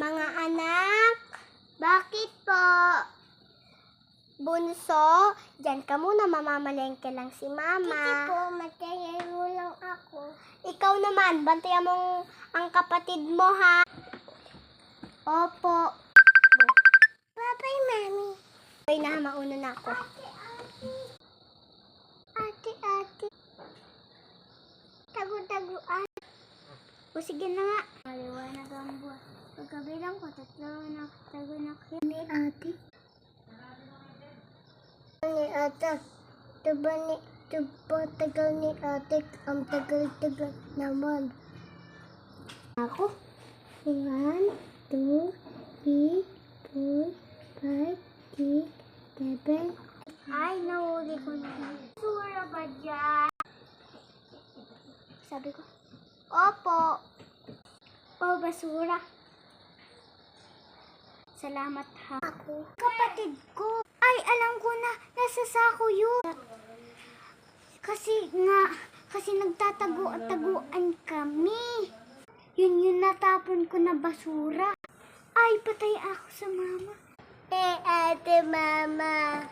Mga anak, bakit po? Bunso, dyan ka muna, mamamalengke lang si mama. Hindi po, magkayaro lang ako. Ikaw naman, bantayan mo ang kapatid mo, ha? Opo. Bye-bye, mami. Ay na, mauna na ako. Ate. Tago-taguan. O sige na nga. Maliwanag ang buwan. Pagkabilang ko, 3 na tago na kayo. Ni ate. Ni ate. Diba tagal ni ate. Ang tagal-tagal naman. Ako. 1, 2, 3, 4, 5, 6, 7. Ay, nahuli ko na. Sura ba dyan? Sabi ko, opo. O, basura. Salamat ha. Ako? Kapatid ko. Ay, alam ko na. Nasa sako yun. Kasi nagtatago-taguan kami. Yun yung natapon ko na basura. Ay, patay ako sa mama. Ate mama.